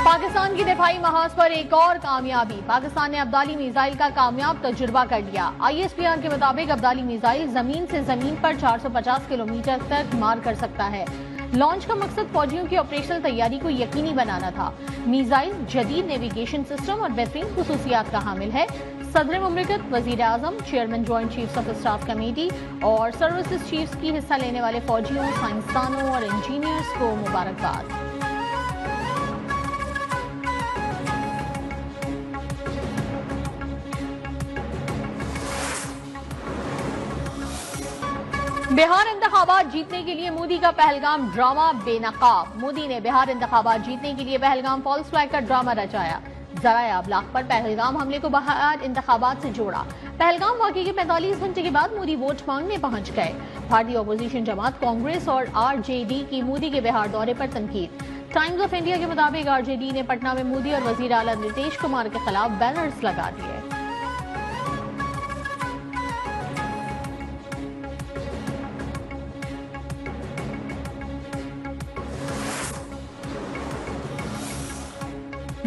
पाकिस्तान की दिफाई महाज पर एक और कामयाबी। पाकिस्तान ने अब्दाली मिसाइल का कामयाब तजुर्बा कर लिया। ISPR के मुताबिक अब्दाली मिसाइल जमीन से जमीन पर 450 किलोमीटर तक मार कर सकता है। लॉन्च का मकसद फौजियों की ऑपरेशनल तैयारी को यकीनी बनाना था। मिसाइल जदीद नेविगेशन सिस्टम और बेहतरीन खुसूसियात का हामिल है। सदर मुमलिकत, वजीर आजम, chairman joint chiefs of staff committee और सर्विसेज चीफ्स की हिस्सा लेने वाले फौजियों, साइंसदानों और इंजीनियर्स को मुबारकबाद। बिहार इंतखाबात जीतने के लिए मोदी का पहलगाम ड्रामा बेनकाब। मोदी ने बिहार इंतखाबात जीतने के लिए पहलगाम फॉल्स फ्लैग का ड्रामा रचाया। ज़राए अबलाग पर पहलगाम हमले को बिहार इंतखाबात से जोड़ा। पहलगाम वाक़े के 45 घंटे के बाद मोदी वोट मांगने पहुंच गए। भारतीय अपोजिशन जमात कांग्रेस और RJD की मोदी के बिहार दौरे पर तनकीद। टाइम्स ऑफ इंडिया के मुताबिक RJD ने पटना में मोदी और वजीर आला नीतीश कुमार के खिलाफ बैनर्स लगा दिए।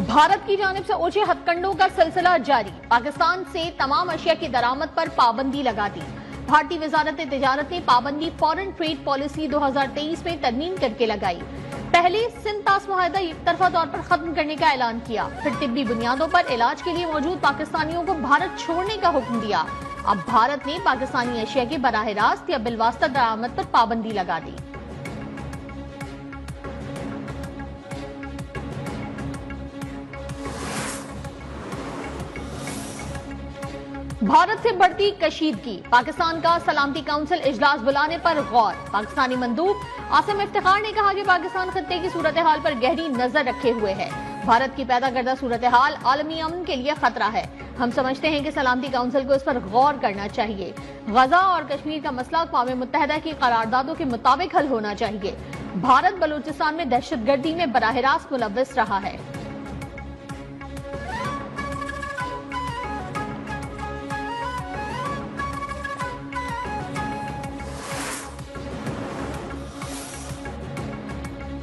भारत की जानिब से ओछे हथकंडों का सिलसिला जारी। पाकिस्तान से तमाम अशिया की दरामद पर पाबंदी लगा दी। भारतीय वजारत तिजारत ने पाबंदी फॉरेन ट्रेड पॉलिसी 2023 में तरमीम करके लगाई। पहले सिंध तास मुआहदा एक तरफा तौर पर खत्म करने का ऐलान किया, फिर तिब्बी बुनियादों पर इलाज के लिए मौजूद पाकिस्तानियों को भारत छोड़ने का हुक्म दिया। अब भारत ने पाकिस्तानी अशिया के बराह रास्त या बिलवास्ता दरामद पर पाबंदी लगा दी। भारत से बढ़ती कशीदगी। पाकिस्तान का सलामती काउंसिल इजलास बुलाने पर गौर। पाकिस्तानी मंदूब आसिम इफ्तिखार ने कहा कि पाकिस्तान खत्ते की सूरत हाल पर गहरी नजर रखे हुए है। भारत की पैदा करदा सूरत हाल आलमी अमन के लिए खतरा है। हम समझते हैं कि सलामती काउंसिल को इस पर गौर करना चाहिए। गजा और कश्मीर का मसला अक़वाम मुत्तहिदा की करारदादों के मुताबिक हल होना चाहिए। भारत बलूचिस्तान में दहशतगर्दी में बराह रास्त मुलव्वस रहा है।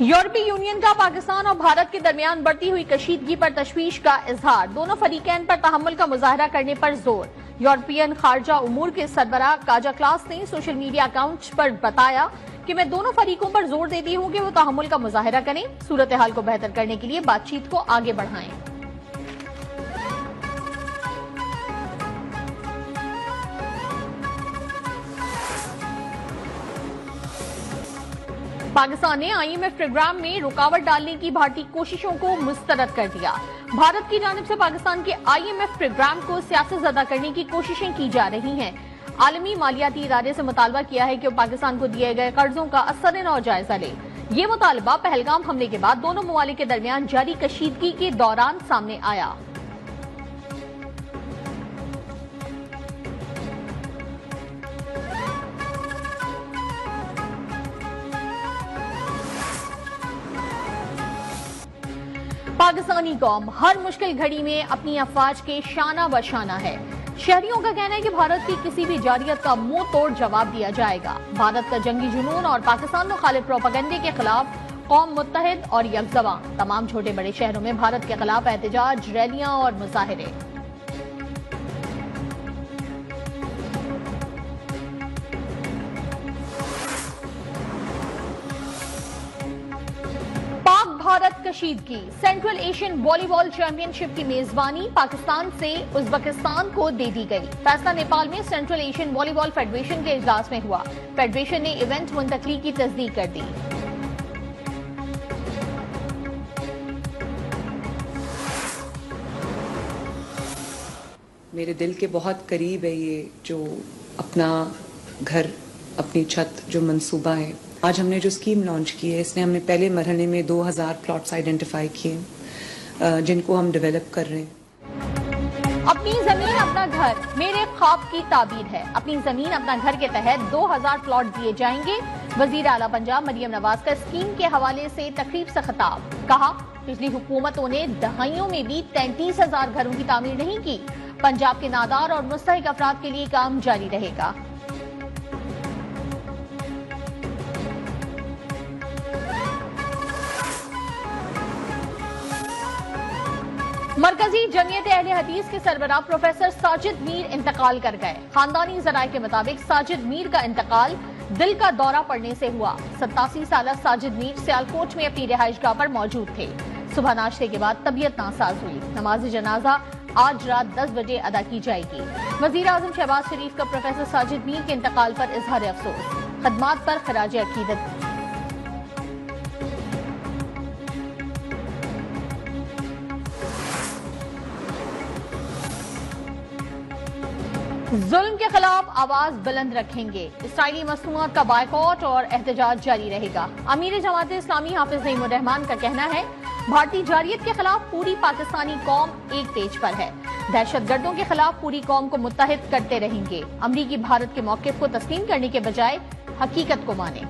यूरोपीय यूनियन का पाकिस्तान और भारत के दरमियान बढ़ती हुई कशीदगी पर तशवीश का इजहार। दोनों फरीकैन पर तहम्मुल का मुजाहरा करने पर जोर। यूरोपियन खारजा उमूर के सरबराह काजा क्लास ने सोशल मीडिया अकाउंट पर बताया कि मैं दोनों फरीकों पर जोर देती हूं कि वो तहम्मुल का मुजाहरा करें, सूरत हाल को बेहतर करने के लिए बातचीत को आगे बढ़ाएं। पाकिस्तान ने IMF प्रोग्राम में रुकावट डालने की भारतीय कोशिशों को मुस्तरद कर दिया। भारत की जानिब से पाकिस्तान के IMF प्रोग्राम को सियासतज़दा करने की कोशिशें की जा रही हैं। आलमी मालियाती इदारे से मुतालबा किया है कि वो पाकिस्तान को दिए गए कर्जों का असर-ए-नौ जायजा ले। ये मुतालबा पहलगाम हमले के बाद दोनों ममालिक के दरमियान जारी कशीदगी के दौरान सामने आया। पाकिस्तानी कौम हर मुश्किल घड़ी में अपनी अफवाज के शाना बशाना है। शहरियों का कहना है कि भारत की किसी भी जारियत का मुंह तोड़ जवाब दिया जाएगा। भारत का जंगी जुनून और पाकिस्तान मुखालिफ प्रोपेगेंडे के खिलाफ कौम मुत्तहिद और यकजबां। तमाम छोटे बड़े शहरों में भारत के खिलाफ एहतजाज, रैलियां और मुजाहिरे। भारत कशीदगी। सेंट्रल एशियन वॉलीबॉल चैंपियनशिप की मेजबानी पाकिस्तान से उज्बेकिस्तान को दे दी गई। फैसला नेपाल में सेंट्रल एशियन वॉलीबॉल फेडरेशन के इजलास में हुआ। फेडरेशन ने इवेंट मुंतकली की तस्दीक कर दी। मेरे दिल के बहुत करीब है ये जो अपना घर, अपनी छत जो मंसूबा है। आज हमने जो स्कीम लॉन्च की है, इसमें हमने पहले मरहले में 2000 प्लॉट्स आइडेंटिफाई किए जिनको हम डेवलप कर रहे हैं। अपनी जमीन अपना घर मेरे ख्वाब की ताबीर है। अपनी जमीन अपना घर के तहत 2000 प्लॉट दिए जाएंगे। वजीर आला पंजाब मरियम नवाज का स्कीम के हवाले से तकरीब से खिताब। कहा, पिछली हुकूमतों ने दहाइयों में भी 33,000 घरों की तामीर नहीं की। पंजाब के नादार और मुस्तहिक अफराद के लिए काम जारी रहेगा। मरकजी जमीयत अहले हदीस के सरबराह प्रोफेसर साजिद मीर इंतकाल कर गए। खानदानी जराये के मुताबिक साजिद मीर का इंतकाल दिल का दौरा पड़ने से हुआ। 87 साल साजिद मीर सियालकोट में अपनी रिहाइशगाह पर मौजूद थे। सुबह नाश्ते के बाद तबीयत नासाज हुई। नमाज जनाजा आज रात 10 बजे अदा की जाएगी। वजीर आजम शहबाज शरीफ का प्रोफेसर साजिद मीर के इंतकाल पर इजहार अफसोस, खदमात पर खराज अकीदत। जुल्म के खिलाफ आवाज बुलंद रखेंगे। इसराइली मसनूआत का बायकॉट और एहतजाज जारी रहेगा। अमीर जमात इस्लामी हाफिज नईमुर रहमान का कहना है, भारतीय जारियत के खिलाफ पूरी पाकिस्तानी कौम एक पेज पर है। दहशतगर्दों के खिलाफ पूरी कौम को मुत्तहिद करते रहेंगे। अमरीकी भारत के मौक़िफ़ को तस्लीम करने के बजाय हकीकत को माने।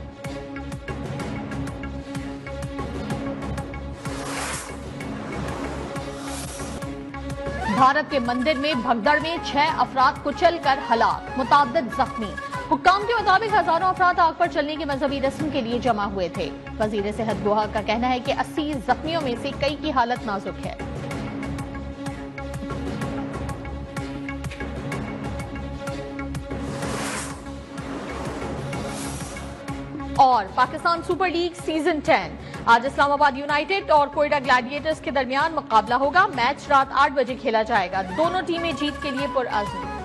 भारत के मंदिर में भगदड़ में 6 अफराद कुचल कर हलाक, मुताद्दिद जख्मी। हुक्काम के मुताबिक हजारों अफराद आग पर चलने की मजहबी रस्म के लिए जमा हुए थे। वजीर सेहत गोहा का कहना है कि 80 जख्मियों में से कई की हालत नाजुक है। और पाकिस्तान सुपर लीग सीजन 10 आज इस्लामाबाद यूनाइटेड और कोयटा ग्लैडिएटर्स के दरमियान मुकाबला होगा। मैच रात 8 बजे खेला जाएगा। दोनों टीमें जीत के लिए पुरअज़्म।